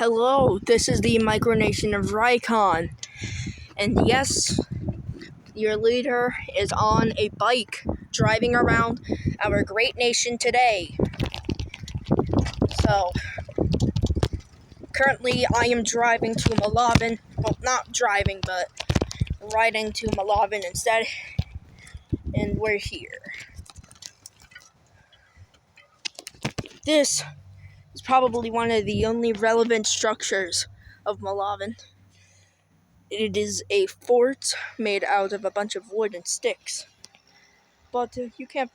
Hello, this is the micronation of Ricon, and yes, your leader is on a bike driving around our great nation today. So, currently I am driving to Malavin, well, not driving, but riding to Malavin instead, and we're here. This is probably one of the only relevant structures of Malavin. It is a fort made out of a bunch of wood and sticks. But you can't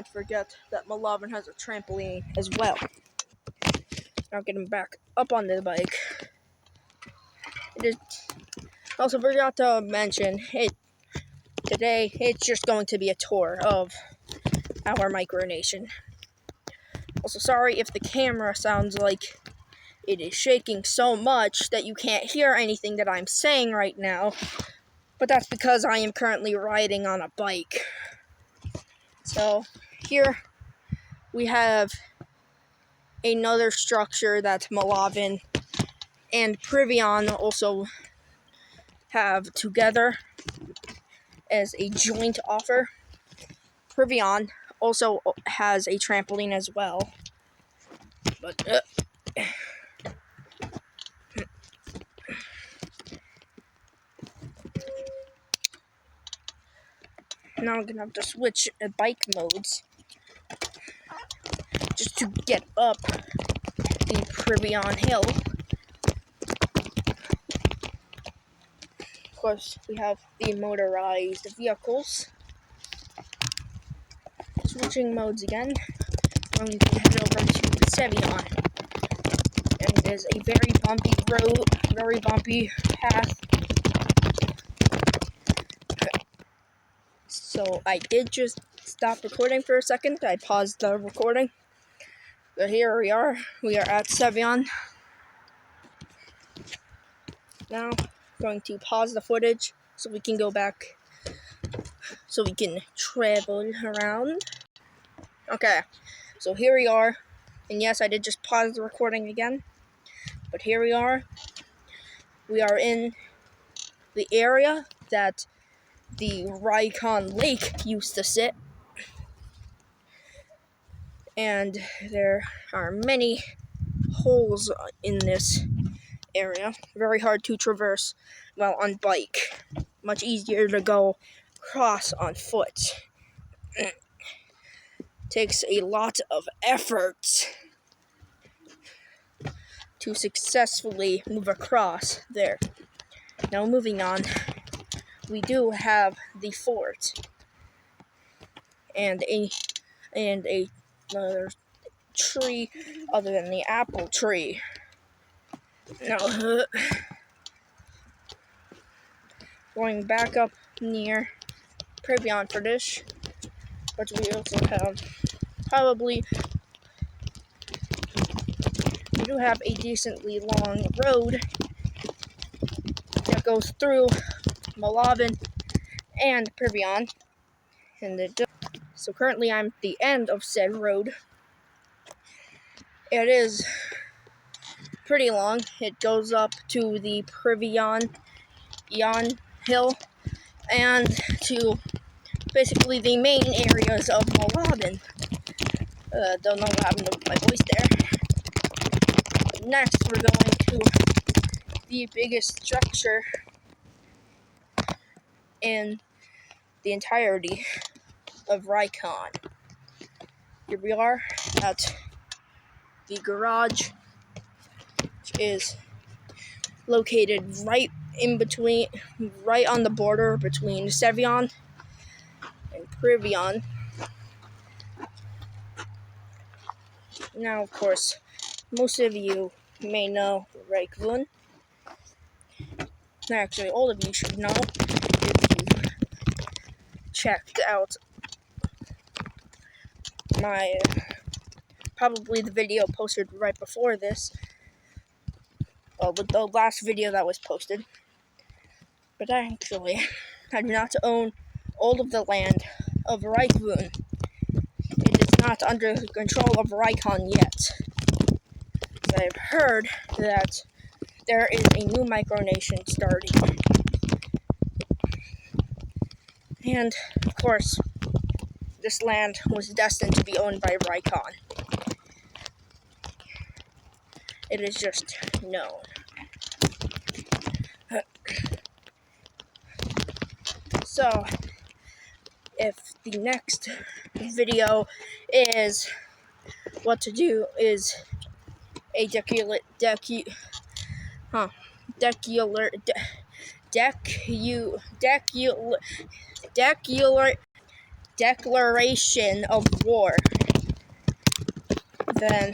forget that Malavin has a trampoline as well. Now getting back up on the bike. Also forgot to mention today it's just going to be a tour of our micronation. Also sorry if the camera sounds like it is shaking so much that you can't hear anything that I'm saying right now, but that's because I am currently riding on a bike. So here we have another structure that Malavin and Privion also have together as a joint offer. Privion also has a trampoline as well, but now I'm gonna have to switch bike modes just to get up the Privion hill. Of course, we have the motorized vehicles. Switching modes again. I'm going to head over to Sevion. And it is a very bumpy road, very bumpy path. So I did just stop recording for a second. I paused the recording. But here we are. We are at Sevion. Now, I'm going to pause the footage so we can go back, so we can travel around. Okay, so here we are. And yes, I did just pause the recording again. But here we are. We are in the area that the Ricon Lake used to sit. And there are many holes in this area. Very hard to traverse while on bike. Much easier to go across on foot. Takes a lot of effort to successfully move across there. Now moving on, we do have the fort and another tree other than the apple tree. Now going back up near Privion for this, but we also have we do have a decently long road that goes through Malavin and Privion. So currently I'm at the end of said road. It is pretty long. It goes up to the Privion hill and to basically the main areas of Malavin. Don't know what happened to my voice there. Next, we're going to the biggest structure in the entirety of Ricon. Here we are at the garage, which is located right on the border between Sevion and Privion. Now, of course, most of you may know Ricon. Actually, all of you should know if you checked out my probably the video posted right before this. Well, with the last video that was posted. But actually, I do not own all of the land of Ricon. It is not under the control of Ricon yet. I've heard that there is a new micronation starting. And, of course, this land was destined to be owned by Ricon. It is just known. So, if the next video is what to do is a declaration of war, then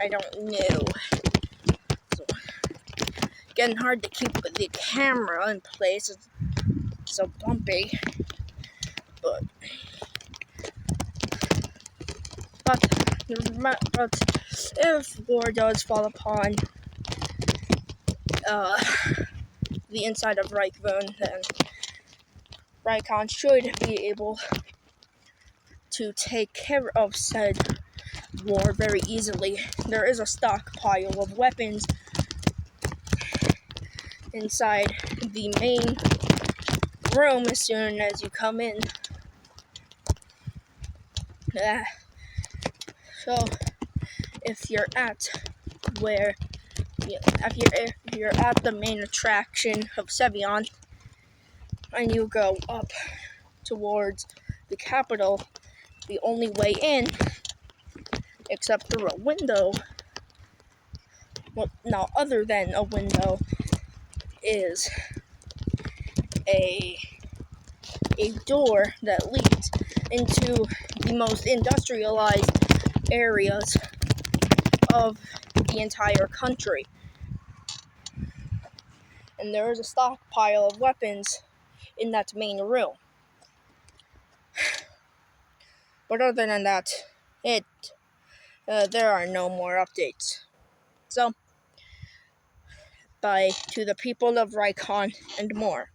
I don't know. So, getting hard to keep the camera in place. It's so bumpy. But if war does fall upon the inside of Ricon, then Ricon should be able to take care of said war very easily. There is a stockpile of weapons inside the main room as soon as you come in. So if you're at if you're at the main attraction of Sevion and you go up towards the capital, the only way in, except through a window, other than a window, is a door that leads into the most industrialized areas of the entire country. And there is a stockpile of weapons in that main room. But other than that, there are no more updates. So, bye to the people of Ricon and more.